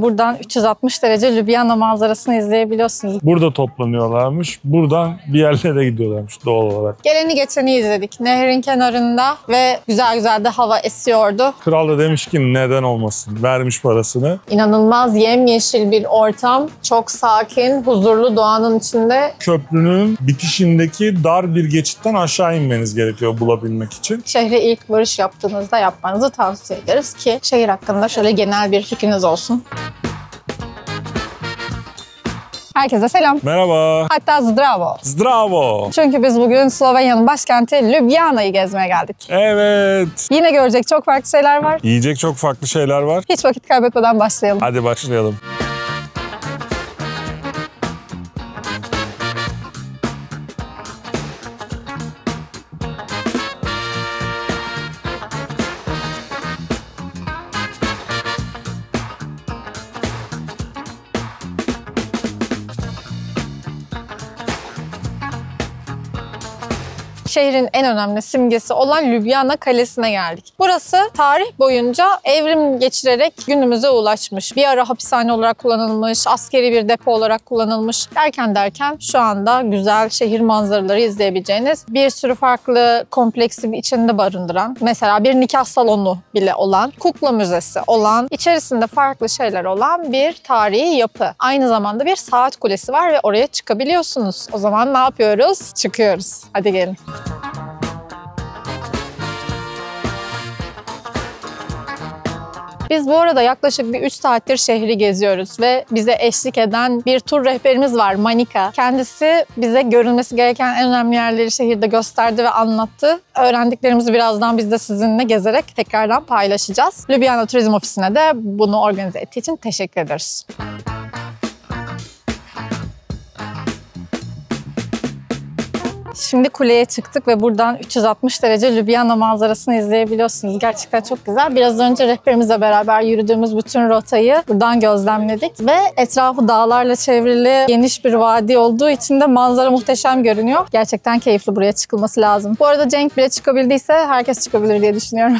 Buradan 360 derece Ljubljana manzarasını izleyebiliyorsunuz. Burada toplanıyorlarmış. Buradan bir yerlere gidiyorlarmış doğal olarak. Geleni geçeni izledik. Nehrin kenarında ve güzel güzel de hava esiyordu. Kral da demiş ki neden olmasın. Vermiş parasını. İnanılmaz yemyeşil bir ortam. Çok sakin, huzurlu doğanın içinde. Köprünün bitişindeki dar bir geçitten aşağı inmeniz gerekiyor bulabilmek için. Şehre ilk varış yaptığınızda yapmanızı tavsiye ederiz ki şehir hakkında şöyle genel bir fikriniz olsun. Herkese selam. Merhaba. Hatta zdravo. Zdravo. Çünkü biz bugün Slovenya'nın başkenti Ljubljana'yı gezmeye geldik. Evet. Yine görecek çok farklı şeyler var. Yiyecek çok farklı şeyler var. Hiç vakit kaybetmeden başlayalım. Hadi başlayalım. Şehrin en önemli simgesi olan Ljubljana Kalesi'ne geldik. Burası tarih boyunca evrim geçirerek günümüze ulaşmış. Bir ara hapishane olarak kullanılmış, askeri bir depo olarak kullanılmış. Derken şu anda güzel şehir manzaraları izleyebileceğiniz bir sürü farklı kompleksi içinde barındıran, mesela bir nikah salonu bile olan, kukla müzesi olan, içerisinde farklı şeyler olan bir tarihi yapı. Aynı zamanda bir saat kulesi var ve oraya çıkabiliyorsunuz. O zaman ne yapıyoruz? Çıkıyoruz. Hadi gelin. Biz bu arada yaklaşık bir 3 saattir şehri geziyoruz ve bize eşlik eden bir tur rehberimiz var, Manika. Kendisi bize görülmesi gereken en önemli yerleri şehirde gösterdi ve anlattı. Öğrendiklerimizi birazdan biz de sizinle gezerek tekrardan paylaşacağız. Ljubljana Turizm Ofisi'ne de bunu organize ettiği için teşekkür ederiz. Şimdi kuleye çıktık ve buradan 360 derece Ljubljana manzarasını izleyebiliyorsunuz. Gerçekten çok güzel. Biraz önce rehberimizle beraber yürüdüğümüz bütün rotayı buradan gözlemledik ve etrafı dağlarla çevrili geniş bir vadi olduğu için de manzara muhteşem görünüyor. Gerçekten keyifli, buraya çıkılması lazım. Bu arada Cenk bile çıkabildiyse herkes çıkabilir diye düşünüyorum.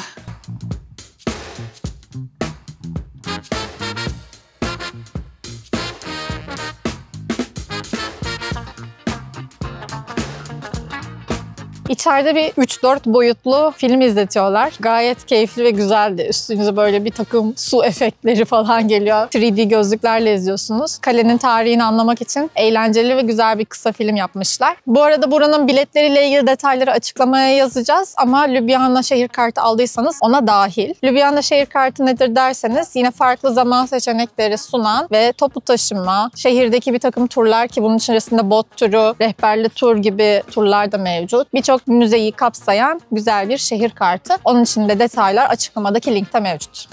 İçeride bir 3-4 boyutlu film izletiyorlar. Gayet keyifli ve güzeldi. Üstünüze böyle bir takım su efektleri falan geliyor. 3D gözlüklerle izliyorsunuz. Kalenin tarihini anlamak için eğlenceli ve güzel bir kısa film yapmışlar. Bu arada buranın biletleriyle ilgili detayları açıklamaya yazacağız ama Ljubljana şehir kartı aldıysanız ona dahil. Ljubljana şehir kartı nedir derseniz yine farklı zaman seçenekleri sunan ve toplu taşıma, şehirdeki bir takım turlar ki bunun içerisinde bot turu, rehberli tur gibi turlar da mevcut. Birçok müzeyi kapsayan güzel bir şehir kartı. Onun için de detaylar açıklamadaki linkte mevcut.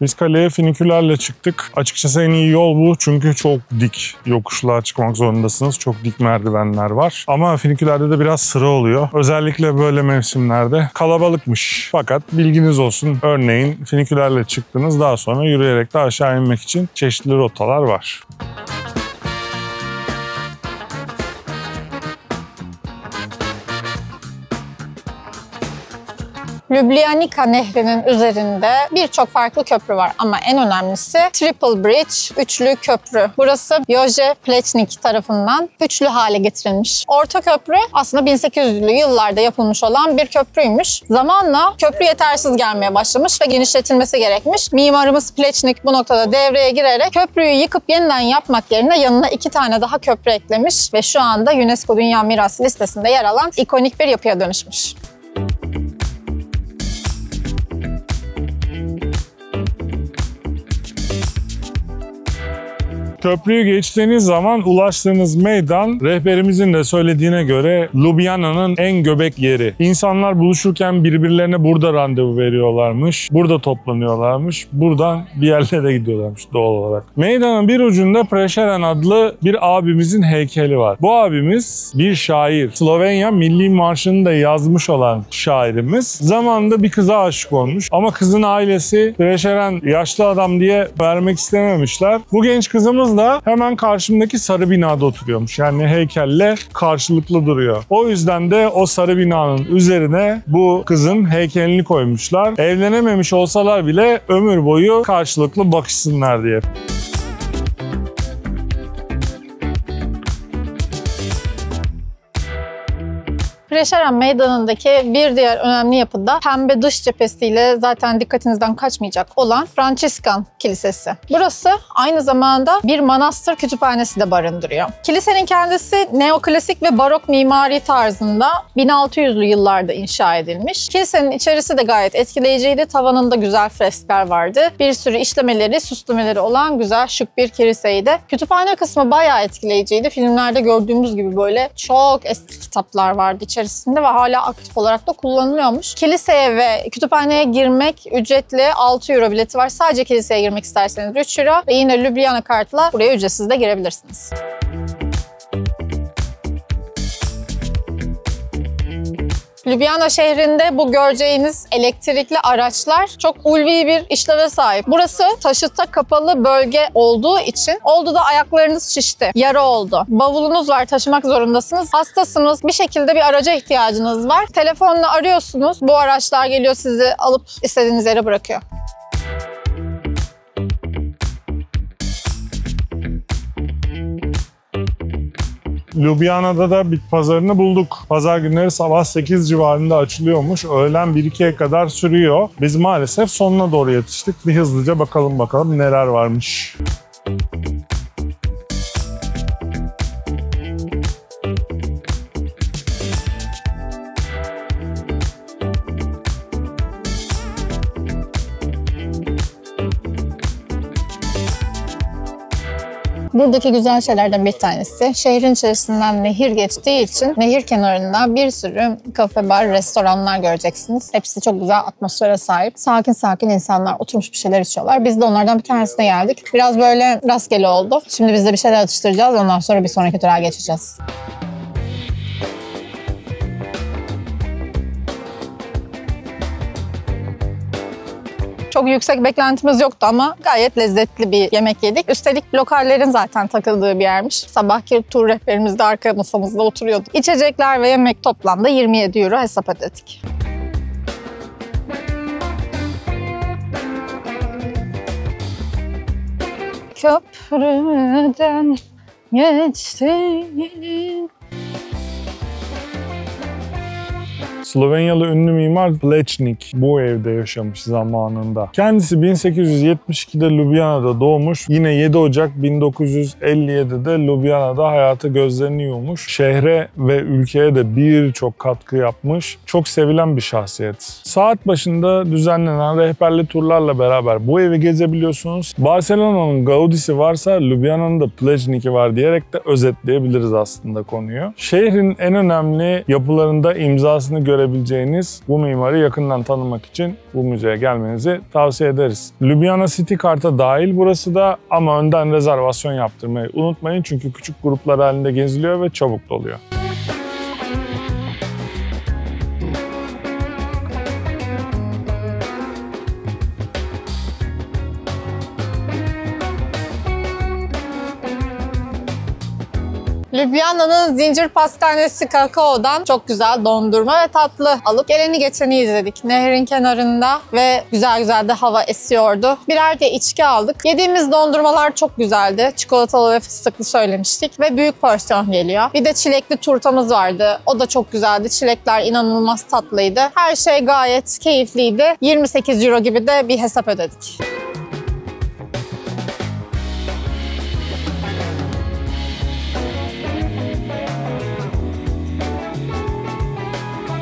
Biz kaleye finikülerle çıktık. Açıkçası en iyi yol bu çünkü çok dik yokuşluğa çıkmak zorundasınız. Çok dik merdivenler var. Ama finikülerde de biraz sıra oluyor. Özellikle böyle mevsimlerde kalabalıkmış. Fakat bilginiz olsun. Örneğin finikülerle çıktınız, daha sonra yürüyerek de aşağı inmek için çeşitli rotalar var. Ljubljanica Nehri'nin üzerinde birçok farklı köprü var ama en önemlisi Triple Bridge, üçlü köprü. Burası Jože Plečnik tarafından üçlü hale getirilmiş. Orta köprü aslında 1800'lü yıllarda yapılmış olan bir köprüymüş. Zamanla köprü yetersiz gelmeye başlamış ve genişletilmesi gerekmiş. Mimarımız Plečnik bu noktada devreye girerek köprüyü yıkıp yeniden yapmak yerine yanına 2 tane daha köprü eklemiş ve şu anda UNESCO Dünya Mirası listesinde yer alan ikonik bir yapıya dönüşmüş. Köprüyü geçtiğiniz zaman ulaştığınız meydan rehberimizin de söylediğine göre Ljubljana'nın en göbek yeri. İnsanlar buluşurken birbirlerine burada randevu veriyorlarmış, burada toplanıyorlarmış, buradan bir yerlere gidiyorlarmış doğal olarak. Meydanın bir ucunda Prešeren adlı bir abimizin heykeli var. Bu abimiz bir şair. Slovenya Milli Marşı'nı da yazmış olan şairimiz. Zamanında bir kıza aşık olmuş ama kızın ailesi Prešeren yaşlı adam diye vermek istememişler. Bu genç kızımız kız da hemen karşımdaki sarı binada oturuyormuş. Yani heykelle karşılıklı duruyor. O yüzden de o sarı binanın üzerine bu kızın heykelini koymuşlar. Evlenememiş olsalar bile ömür boyu karşılıklı bakışsınlar diye. Preşeren Meydanı'ndaki bir diğer önemli yapı da pembe dış cephesiyle zaten dikkatinizden kaçmayacak olan Franciscan Kilisesi. Burası aynı zamanda bir manastır kütüphanesi de barındırıyor. Kilisenin kendisi neoklasik ve barok mimari tarzında 1600'lü yıllarda inşa edilmiş. Kilisenin içerisi de gayet etkileyiciydi. Tavanında güzel freskler vardı. Bir sürü işlemeleri, süslemeleri olan güzel, şık bir kiliseydi. Kütüphane kısmı bayağı etkileyiciydi. Filmlerde gördüğümüz gibi böyle çok eski kitaplar vardı içerisinde ve hala aktif olarak da kullanılıyormuş. Kiliseye ve kütüphaneye girmek ücretli, 6 euro bileti var. Sadece kiliseye girmek isterseniz 3 euro ve yine Ljubljana kartla buraya ücretsiz de girebilirsiniz. Ljubljana şehrinde bu göreceğiniz elektrikli araçlar çok ulvi bir işleve sahip. Burası taşıta kapalı bölge olduğu için oldu da ayaklarınız şişti, yara oldu. Bavulunuz var, taşımak zorundasınız. Hastasınız, bir şekilde bir araca ihtiyacınız var. Telefonla arıyorsunuz, bu araçlar geliyor sizi alıp istediğiniz yere bırakıyor. Ljubljana'da da bit pazarını bulduk. Pazar günleri sabah 8 civarında açılıyormuş. Öğlen 1-2'ye kadar sürüyor. Biz maalesef sonuna doğru yetiştik. Bir hızlıca bakalım neler varmış. Buradaki güzel şeylerden bir tanesi, şehrin içerisinden nehir geçtiği için nehir kenarında bir sürü kafe, bar, restoranlar göreceksiniz. Hepsi çok güzel atmosfere sahip. Sakin sakin insanlar oturmuş bir şeyler içiyorlar. Biz de onlardan bir tanesine geldik. Biraz böyle rastgele oldu. Şimdi biz de bir şeyler atıştıracağız. Ondan sonra bir sonraki tura geçeceğiz. Çok yüksek beklentimiz yoktu ama gayet lezzetli bir yemek yedik. Üstelik lokallerin zaten takıldığı bir yermiş. Sabahki tur rehberimiz de arka masamızda oturuyordu. İçecekler ve yemek toplamda 27 euro hesap ödedik. Köprüden geçtiğin Slovenyalı ünlü mimar Plečnik bu evde yaşamış zamanında. Kendisi 1872'de Ljubljana'da doğmuş. Yine 7 Ocak 1957'de Ljubljana'da hayatı gözlerini yummuş. Şehre ve ülkeye de birçok katkı yapmış. Çok sevilen bir şahsiyet. Saat başında düzenlenen rehberli turlarla beraber bu evi gezebiliyorsunuz. Barcelona'nın Gaudi'si varsa Ljubljana'nın da Plečnik'i var diyerek de özetleyebiliriz aslında konuyu. Şehrin en önemli yapılarında imzasını görebileceğiniz bu mimarı yakından tanımak için bu müzeye gelmenizi tavsiye ederiz. Ljubljana City Kart'a dahil burası da ama önden rezervasyon yaptırmayı unutmayın çünkü küçük gruplar halinde geziliyor ve çabuk doluyor. Ljubljana'nın zincir pastanesi Kakao'dan çok güzel dondurma ve tatlı alıp geleni geçeni izledik. Nehrin kenarında ve güzel güzel de hava esiyordu. Birer de içki aldık. Yediğimiz dondurmalar çok güzeldi. Çikolatalı ve fıstıklı söylemiştik ve büyük porsiyon geliyor. Bir de çilekli turtamız vardı. O da çok güzeldi. Çilekler inanılmaz tatlıydı. Her şey gayet keyifliydi. 28 euro gibi de bir hesap ödedik.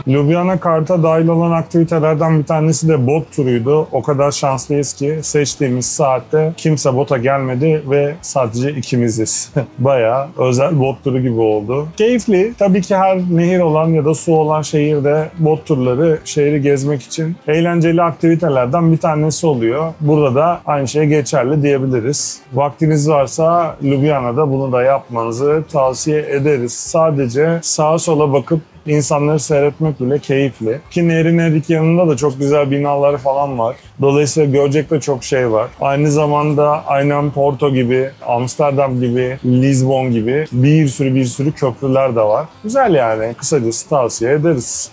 Ljubljana Kart'a dahil olan aktivitelerden bir tanesi de bot turuydu. O kadar şanslıyız ki seçtiğimiz saatte kimse bota gelmedi ve sadece ikimiziz. Bayağı özel bot turu gibi oldu. Keyifli. Tabii ki her nehir olan ya da su olan şehirde bot turları şehri gezmek için eğlenceli aktivitelerden bir tanesi oluyor. Burada da aynı şey geçerli diyebiliriz. Vaktiniz varsa Ljubljana'da bunu da yapmanızı tavsiye ederiz. Sadece sağa sola bakıp insanları seyretmek bile keyifli. Ki nehrin her iki yanında da çok güzel binaları falan var. Dolayısıyla görecek de çok şey var. Aynı zamanda aynen Porto gibi, Amsterdam gibi, Lisbon gibi bir sürü köprüler de var. Güzel yani. Kısacası tavsiye ederiz.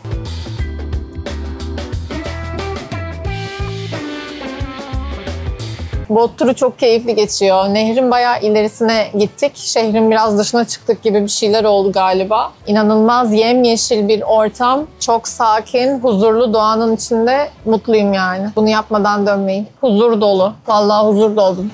Bot turu çok keyifli geçiyor. Nehrin bayağı ilerisine gittik. Şehrin biraz dışına çıktık gibi bir şeyler oldu galiba. İnanılmaz yemyeşil bir ortam. Çok sakin, huzurlu, doğanın içinde mutluyum yani. Bunu yapmadan dönmeyin. Huzur dolu. Vallahi huzur doldum.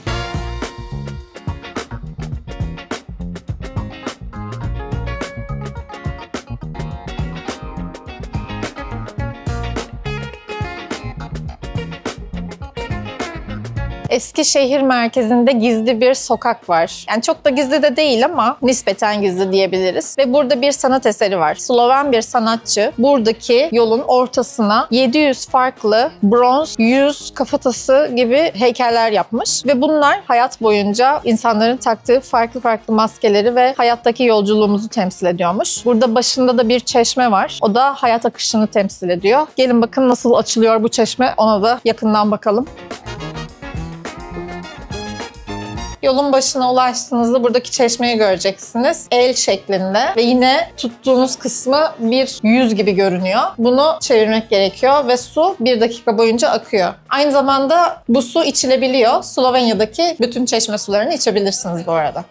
Eskişehir merkezinde gizli bir sokak var. Yani çok da gizli de değil ama nispeten gizli diyebiliriz. Ve burada bir sanat eseri var. Sloven bir sanatçı buradaki yolun ortasına 700 farklı bronz yüz kafatası gibi heykeller yapmış. Ve bunlar hayat boyunca insanların taktığı farklı maskeleri ve hayattaki yolculuğumuzu temsil ediyormuş. Burada başında da bir çeşme var. O da hayat akışını temsil ediyor. Gelin bakın nasıl açılıyor bu çeşme, ona da yakından bakalım. Yolun başına ulaştığınızda buradaki çeşmeyi göreceksiniz. El şeklinde ve yine tuttuğunuz kısmı bir yüz gibi görünüyor. Bunu çevirmek gerekiyor ve su 1 dakika boyunca akıyor. Aynı zamanda bu su içilebiliyor. Slovenya'daki bütün çeşme sularını içebilirsiniz bu arada.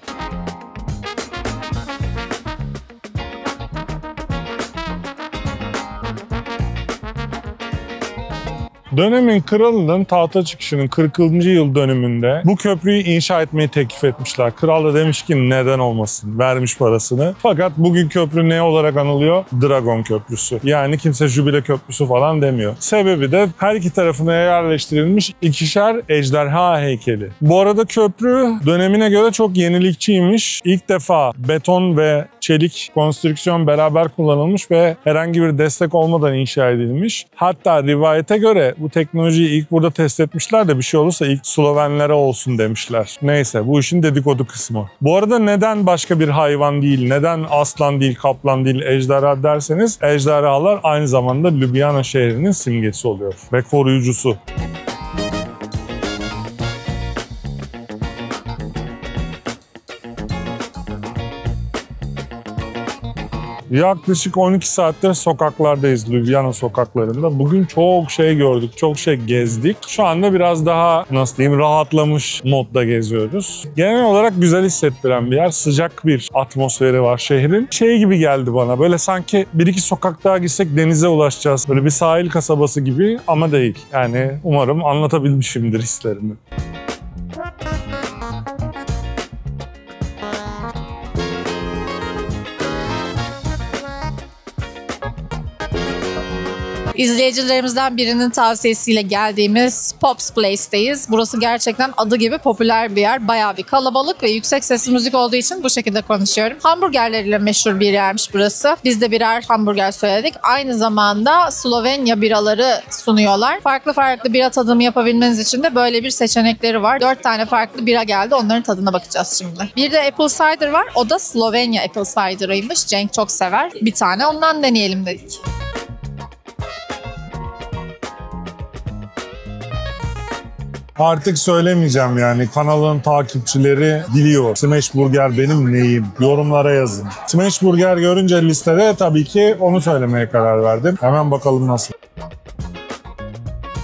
Dönemin kralının tahta çıkışının 40. yıl dönümünde bu köprüyü inşa etmeyi teklif etmişler. Kral da demiş ki neden olmasın, vermiş parasını. Fakat bugün köprü ne olarak anılıyor? Dragon Köprüsü. Yani kimse Jubile Köprüsü falan demiyor. Sebebi de her iki tarafına yerleştirilmiş 2'şer ejderha heykeli. Bu arada köprü dönemine göre çok yenilikçiymiş. İlk defa beton ve çelik konstrüksiyon beraber kullanılmış ve herhangi bir destek olmadan inşa edilmiş. Hatta rivayete göre bu teknolojiyi ilk burada test etmişler de bir şey olursa ilk Slovenlere olsun demişler. Neyse, bu işin dedikodu kısmı. Bu arada neden başka bir hayvan değil, neden aslan değil, kaplan değil, ejderha derseniz ejderhalar aynı zamanda Ljubljana şehrinin simgesi oluyor ve koruyucusu. Yaklaşık 12 saattir sokaklardayız, Ljubljana sokaklarında. Bugün çok şey gördük, çok şey gezdik. Şu anda biraz daha nasıl diyeyim rahatlamış modda geziyoruz. Genel olarak güzel hissettiren bir yer, sıcak bir atmosferi var şehrin. Şey gibi geldi bana, böyle sanki 1-2 sokak daha gitsek denize ulaşacağız. Böyle bir sahil kasabası gibi ama değil. Yani umarım anlatabilmişimdir hislerimi. İzleyicilerimizden birinin tavsiyesiyle geldiğimiz Pops Place'teyiz. Burası gerçekten adı gibi popüler bir yer. Bayağı bir kalabalık ve yüksek sesli müzik olduğu için bu şekilde konuşuyorum. Hamburgerleriyle meşhur bir yermiş burası. Biz de birer hamburger söyledik. Aynı zamanda Slovenya biraları sunuyorlar. Farklı bira tadımı yapabilmeniz için de böyle bir seçenekleri var. 4 tane farklı bira geldi. Onların tadına bakacağız şimdi. Bir de Apple Cider var. O da Slovenya Apple Cider'ıymış. Cenk çok sever. Bir tane ondan deneyelim dedik. Artık söylemeyeceğim yani. Kanalın takipçileri biliyor. Smash Burger benim neyim? Yorumlara yazın. Smash Burger görünce listede tabii ki onu söylemeye karar verdim. Hemen bakalım nasıl.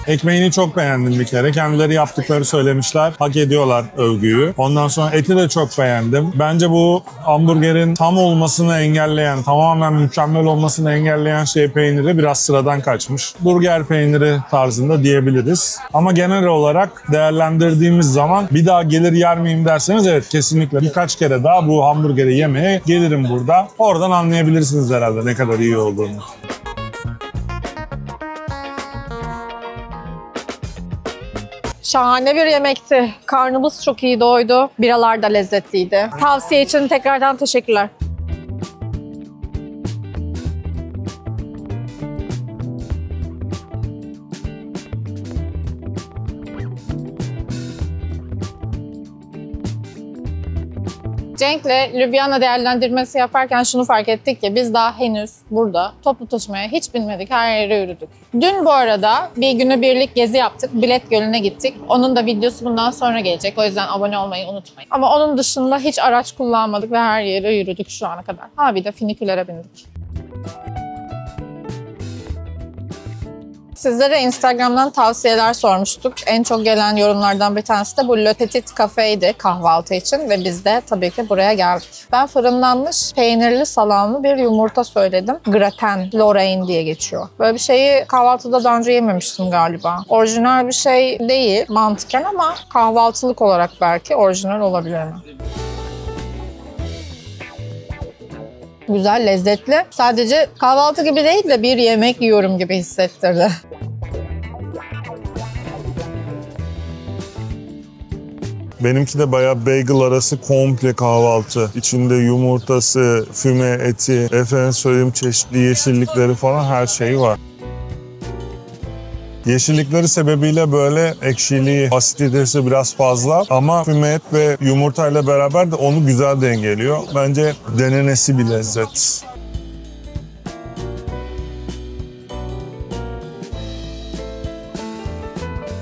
Ekmeğini çok beğendim bir kere. Kendileri yaptıkları söylemişler. Hak ediyorlar övgüyü. Ondan sonra eti de çok beğendim. Bence bu hamburgerin tam olmasını engelleyen, tamamen mükemmel olmasını engelleyen şey peyniri biraz sıradan kaçmış. Burger peyniri tarzında diyebiliriz. Ama genel olarak değerlendirdiğimiz zaman bir daha gelir yer miyim derseniz evet kesinlikle birkaç kere daha bu hamburgeri yemeye gelirim burada. Oradan anlayabilirsiniz herhalde ne kadar iyi olduğunu. Şahane bir yemekti. Karnımız çok iyi doydu. Biralar da lezzetliydi. Tavsiye için tekrardan teşekkürler. Cenk'le Ljubljana değerlendirmesi yaparken şunu fark ettik ki biz daha henüz burada toplu taşımaya hiç binmedik, her yere yürüdük. Dün bu arada bir günübirlik gezi yaptık, Bilet Gölü'ne gittik. Onun da videosu bundan sonra gelecek, o yüzden abone olmayı unutmayın. Ama onun dışında hiç araç kullanmadık ve her yere yürüdük şu ana kadar. Ha bir de finikülere bindik. Sizlere Instagram'dan tavsiyeler sormuştuk. En çok gelen yorumlardan bir tanesi de bu Le Petit Café'ydi kahvaltı için ve biz de tabii ki buraya geldik. Ben fırınlanmış peynirli salamlı bir yumurta söyledim. Gratin Lorraine diye geçiyor. Böyle bir şeyi kahvaltıda daha önce yememiştim galiba. Orijinal bir şey değil mantıken ama kahvaltılık olarak belki orijinal olabilir mi? Güzel, lezzetli. Sadece kahvaltı gibi değil de bir yemek yiyorum gibi hissettirdi. Benimki de bayağı bagel arası komple kahvaltı. İçinde yumurtası, füme eti, efendim söyleyeyim çeşitli yeşillikleri falan her şeyi var. Yeşillikleri sebebiyle böyle ekşiliği, asiditesi biraz fazla ama füme et ve yumurtayla beraber de onu güzel dengeliyor. Bence denenesi bir lezzet.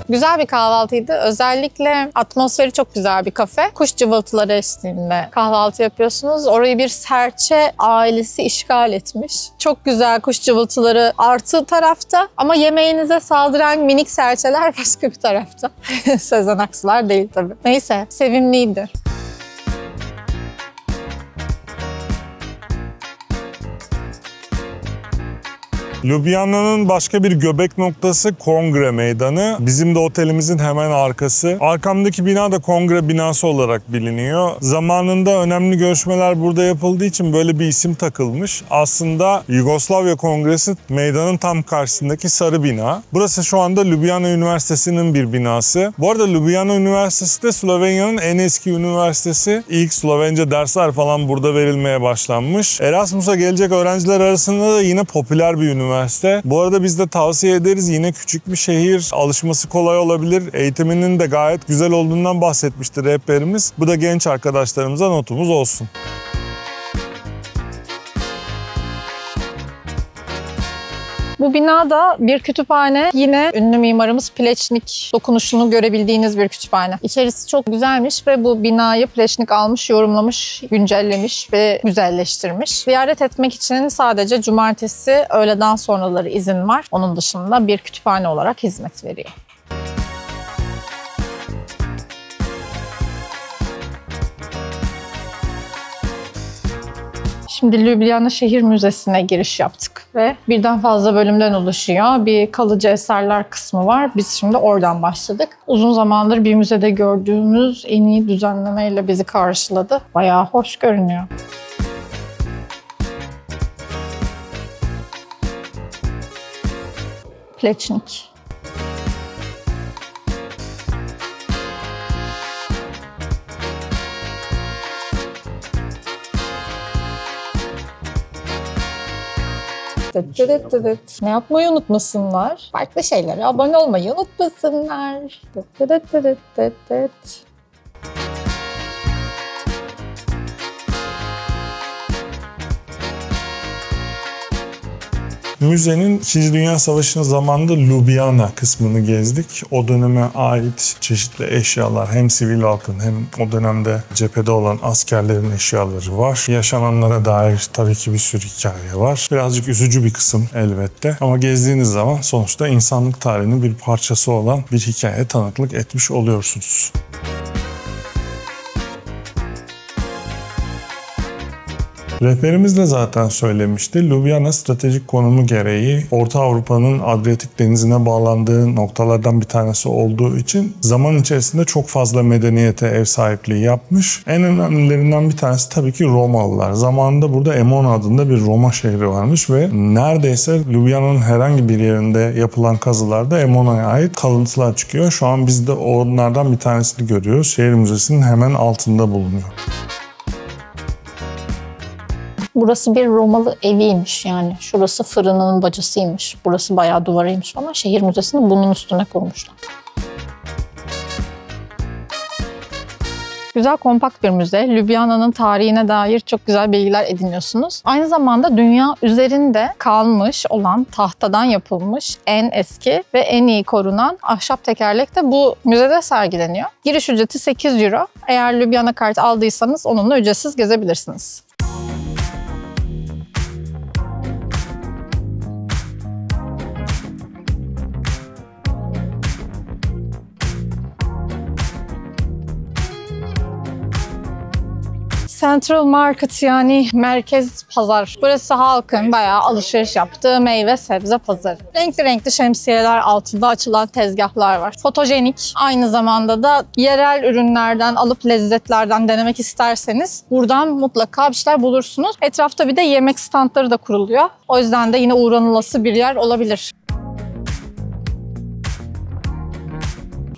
Güzel bir kahvaltıydı. Özellikle atmosferi çok güzel bir kafe. Kuş cıvıltıları eşliğinde kahvaltı yapıyorsunuz. Orayı bir serçe ailesi işgal etmiş. Çok güzel kuş cıvıltıları artı tarafta ama yemeğinize saldıran minik serçeler başka bir tarafta. Sezen Aksu'lar değil tabii. Neyse, sevimliydi. Ljubljana'nın başka bir göbek noktası Kongre Meydanı. Bizim de otelimizin hemen arkası. Arkamdaki bina da Kongre binası olarak biliniyor. Zamanında önemli görüşmeler burada yapıldığı için böyle bir isim takılmış. Aslında Yugoslavya Kongresi meydanın tam karşısındaki sarı bina. Burası şu anda Ljubljana Üniversitesi'nin bir binası. Bu arada Ljubljana Üniversitesi de Slovenya'nın en eski üniversitesi. İlk Slovence dersler falan burada verilmeye başlanmış. Erasmus'a gelecek öğrenciler arasında da yine popüler bir üniversite. Bu arada biz de tavsiye ederiz. Yine küçük bir şehir, alışması kolay olabilir. Eğitiminin de gayet güzel olduğundan bahsetmişti rehberimiz. Bu da genç arkadaşlarımıza notumuz olsun. Bu binada bir kütüphane. Yine ünlü mimarımız Plečnik dokunuşunu görebildiğiniz bir kütüphane. İçerisi çok güzelmiş ve bu binayı Plečnik almış, yorumlamış, güncellemiş ve güzelleştirmiş. Ziyaret etmek için sadece cumartesi öğleden sonraları izin var. Onun dışında bir kütüphane olarak hizmet veriyor. Şimdi Ljubljana Şehir Müzesi'ne giriş yaptık ve birden fazla bölümden oluşuyor. Bir kalıcı eserler kısmı var. Biz şimdi oradan başladık. Uzun zamandır bir müzede gördüğümüz en iyi düzenlemeyle bizi karşıladı. Bayağı hoş görünüyor. Plečnik. Ne yapmayı unutmasınlar? Farklı şeylere abone olmayı unutmasınlar. Müzenin 2. Dünya Savaşı'nın zamanında Ljubljana kısmını gezdik. O döneme ait çeşitli eşyalar, hem sivil halkın hem o dönemde cephede olan askerlerin eşyaları var. Yaşananlara dair tabii ki bir sürü hikaye var. Birazcık üzücü bir kısım elbette. Ama gezdiğiniz zaman sonuçta insanlık tarihinin bir parçası olan bir hikaye tanıklık etmiş oluyorsunuz. Rehberimiz de zaten söylemişti. Ljubljana stratejik konumu gereği Orta Avrupa'nın Adriyatik Denizi'ne bağlandığı noktalardan bir tanesi olduğu için zaman içerisinde çok fazla medeniyete ev sahipliği yapmış. En önemlilerinden bir tanesi tabii ki Romalılar. Zamanında burada Emona adında bir Roma şehri varmış ve neredeyse Ljubljana'nın herhangi bir yerinde yapılan kazılarda Emona'ya ait kalıntılar çıkıyor. Şu an biz de onlardan bir tanesini görüyoruz. Şehir Müzesi'nin hemen altında bulunuyor. Burası bir Romalı eviymiş yani. Şurası fırının bacasıymış. Burası bayağı duvarıymış ama şehir müzesini bunun üstüne kurmuşlar. güzel, kompakt bir müze. Ljubljana'nın tarihine dair çok güzel bilgiler ediniyorsunuz. Aynı zamanda dünya üzerinde kalmış olan, tahtadan yapılmış en eski ve en iyi korunan ahşap tekerlek de bu müzede sergileniyor. Giriş ücreti 8 euro. Eğer Ljubljana kart aldıysanız onunla ücretsiz gezebilirsiniz. Central Market, yani merkez pazar. Burası halkın bayağı alışveriş yaptığı meyve sebze pazarı. Renkli renkli şemsiyeler altında açılan tezgahlar var. Fotojenik. Aynı zamanda da yerel ürünlerden alıp lezzetlerden denemek isterseniz buradan mutlaka bir şeyler bulursunuz. Etrafta bir de yemek standları da kuruluyor. O yüzden de yine uğranılası bir yer olabilir.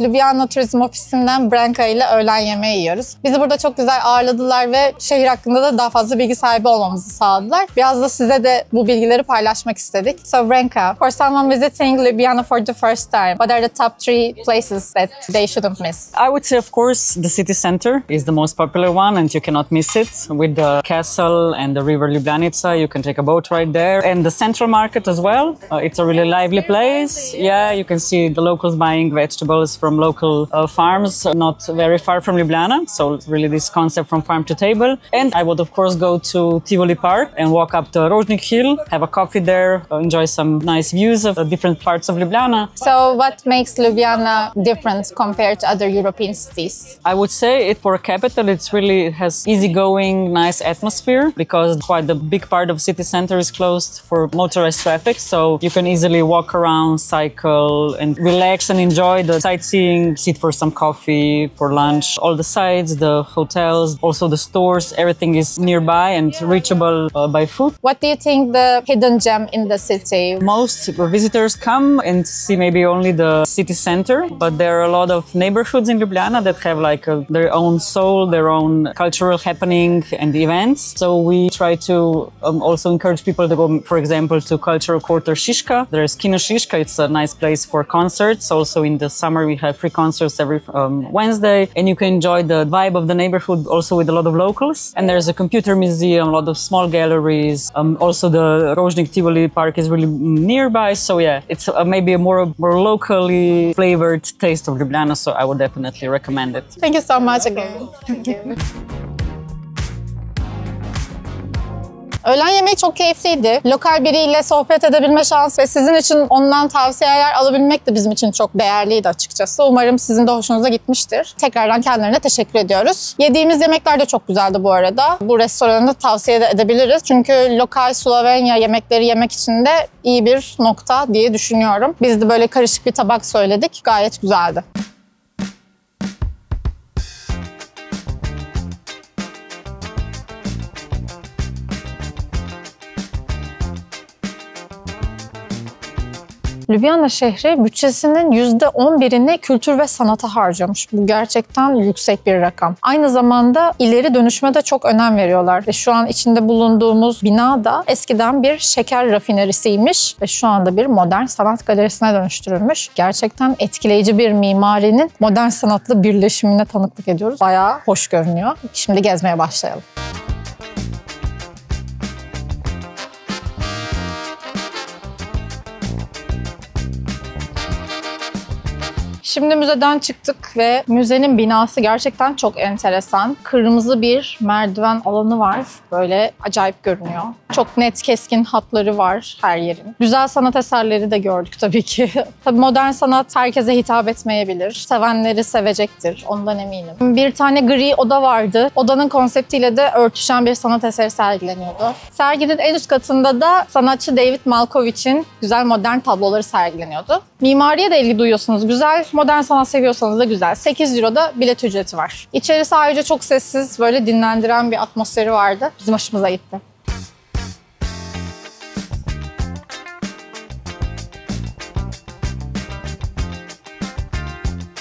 Ljubljana Turizm Ofisi'nden Branka ile öğlen yemeği yiyoruz. Bizi burada çok güzel ağırladılar ve şehir hakkında da daha fazla bilgi sahibi olmamızı sağladılar. Biraz da size de bu bilgileri paylaşmak istedik. So Branka, for someone visiting Ljubljana for the first time, what are the top 3 places that they shouldn't miss? I would say, of course, the city center is the most popular one and you cannot miss it. With the castle and the river Ljubljanica, you can take a boat right there. And the central market as well. It's a really lively place. Yeah, you can see the locals buying vegetables from local farms, not very far from Ljubljana. So really this concept from farm to table. And I would of course go to Tivoli Park and walk up the Rožnik Hill, have a coffee there, enjoy some nice views of different parts of Ljubljana. So what makes Ljubljana different compared to other European cities? I would say for a capital, it has easygoing, nice atmosphere because quite the big part of city center is closed for motorized traffic. So you can easily walk around, cycle and relax and enjoy the sightseeing, sit for some coffee, for lunch. All the sites, the hotels, also the stores, everything is nearby and reachable by foot. What do you think the hidden gem in the city? Most visitors come and see maybe only the city center, but there are a lot of neighborhoods in Ljubljana that have their own soul, their own cultural happening and events. So we try to also encourage people to go, for example, to Cultural Quarter Šiška. There's Kino Šiška. It's a nice place for concerts. Also in the summer we have free concerts every Wednesday, and you can enjoy the vibe of the neighborhood also with a lot of locals. And there's a computer museum, a lot of small galleries. Also the Rožnik Tivoli Park is really nearby. So yeah, it's maybe a more locally flavored taste of Ljubljana. So I would definitely recommend it. Thank you so much again. Thank you. Öğlen yemeği çok keyifliydi. Lokal biriyle sohbet edebilme şansı ve sizin için ondan tavsiyeler alabilmek de bizim için çok değerliydi açıkçası. Umarım sizin de hoşunuza gitmiştir. Tekrardan kendilerine teşekkür ediyoruz. Yediğimiz yemekler de çok güzeldi bu arada. Bu restoranı tavsiye de edebiliriz. Çünkü lokal Slovenya yemekleri yemek için de iyi bir nokta diye düşünüyorum. Biz de böyle karışık bir tabak söyledik. Gayet güzeldi. Ljubljana şehri bütçesinin %11'ini kültür ve sanata harcamış. Bu gerçekten yüksek bir rakam. Aynı zamanda ileri dönüşüme de çok önem veriyorlar. Ve şu an içinde bulunduğumuz bina da eskiden bir şeker rafinerisiymiş ve şu anda bir modern sanat galerisine dönüştürülmüş. Gerçekten etkileyici bir mimarinin modern sanatla birleşimine tanıklık ediyoruz. Bayağı hoş görünüyor. Şimdi gezmeye başlayalım. Şimdi müzeden çıktık ve müzenin binası gerçekten çok enteresan. Kırmızı bir merdiven alanı var. Böyle acayip görünüyor. Çok net, keskin hatları var her yerin. Güzel sanat eserleri de gördük tabii ki. Tabii modern sanat herkese hitap etmeyebilir. Sevenleri sevecektir, ondan eminim. Bir tane gri oda vardı. Odanın konseptiyle de örtüşen bir sanat eseri sergileniyordu. Serginin en üst katında da sanatçı David Malkovich'in güzel modern tabloları sergileniyordu. Mimariye de ilgi duyuyorsunuz. Güzel modern sanat seviyorsanız da güzel. 8 Euro'da bilet ücreti var. İçerisi ayrıca çok sessiz, böyle dinlendiren bir atmosferi vardı. Bizim hoşumuza gitti.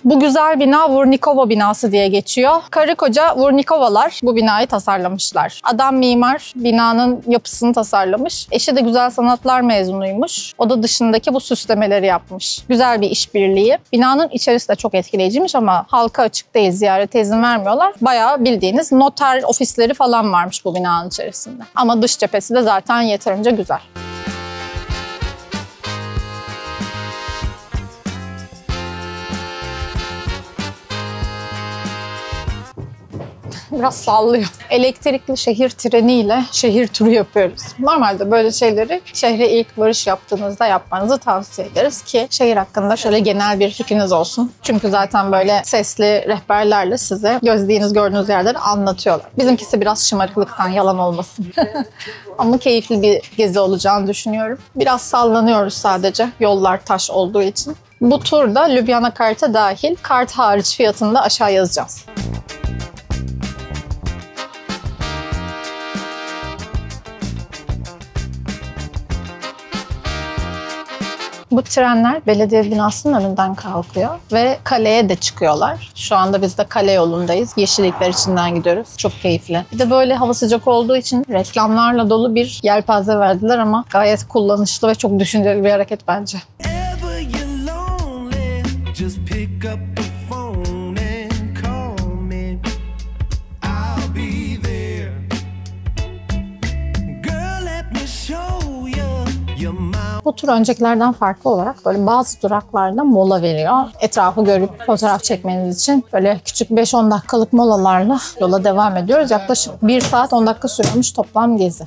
Bu güzel bina Vurnikova binası diye geçiyor. Karı koca Vurnikovalar bu binayı tasarlamışlar. Adam mimar binanın yapısını tasarlamış. Eşi de güzel sanatlar mezunuymuş. O da dışındaki bu süslemeleri yapmış. Güzel bir işbirliği. Binanın içerisi de çok etkileyiciymiş ama halka açık değil, ziyarete izin vermiyorlar. Bayağı bildiğiniz noter ofisleri falan varmış bu binanın içerisinde. Ama dış cephesi de zaten yeterince güzel. Biraz sallıyor. Elektrikli şehir treniyle şehir turu yapıyoruz. Normalde böyle şeyleri şehre ilk varış yaptığınızda yapmanızı tavsiye ederiz ki şehir hakkında şöyle genel bir fikriniz olsun. Çünkü zaten böyle sesli rehberlerle size gözlediğiniz, gördüğünüz yerleri anlatıyorlar. Bizimkisi biraz şımarıklıktan, yalan olmasın. Ama keyifli bir gezi olacağını düşünüyorum. Biraz sallanıyoruz sadece yollar taş olduğu için. Bu turda Ljubljana karta dahil, kart hariç fiyatını da aşağı yazacağız. Bu trenler belediye binasının önünden kalkıyor ve kaleye de çıkıyorlar. Şu anda biz de kale yolundayız. Yeşillikler içinden gidiyoruz. Çok keyifli. Bir de böyle hava sıcak olduğu için reklamlarla dolu bir yelpaze verdiler ama gayet kullanışlı ve çok düşünceli bir hareket bence. Bu tur öncekilerden farklı olarak böyle bazı duraklarda mola veriyor. Etrafı görüp fotoğraf çekmeniz için böyle küçük 5-10 dakikalık molalarla yola devam ediyoruz. Yaklaşık 1 saat 10 dakika sürüyormuş toplam gezi.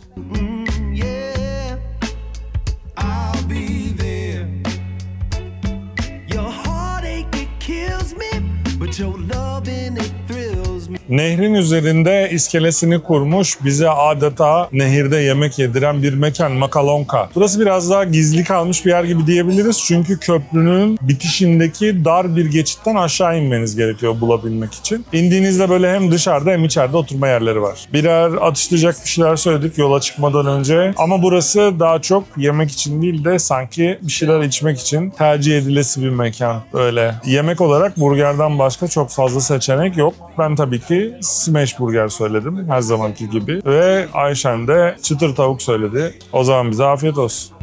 Nehrin üzerinde iskelesini kurmuş, bize adeta nehirde yemek yediren bir mekan, Makalonka. Burası biraz daha gizli kalmış bir yer gibi diyebiliriz. Çünkü köprünün bitişindeki dar bir geçitten aşağı inmeniz gerekiyor bulabilmek için. İndiğinizde böyle hem dışarıda hem içeride oturma yerleri var. Birer atıştıracak bir şeyler söyledik yola çıkmadan önce. Ama burası daha çok yemek için değil de sanki bir şeyler içmek için tercih edilesi bir mekan. Böyle yemek olarak burgerden başka çok fazla seçenek yok. Ben tabii ki smash burger söyledim her zamanki gibi ve Ayşen de çıtır tavuk söyledi. O zaman bize afiyet olsun.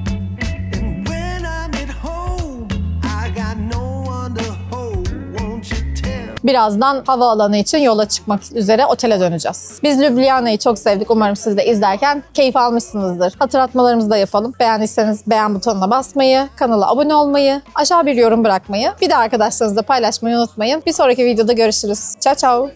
Birazdan havaalanı için yola çıkmak üzere otele döneceğiz. Biz Ljubljana'yı çok sevdik. Umarım siz de izlerken keyif almışsınızdır. Hatırlatmalarımızı da yapalım. Beğendiyseniz beğen butonuna basmayı, kanala abone olmayı, aşağı bir yorum bırakmayı, bir de arkadaşlarınızla paylaşmayı unutmayın. Bir sonraki videoda görüşürüz. Ciao ciao.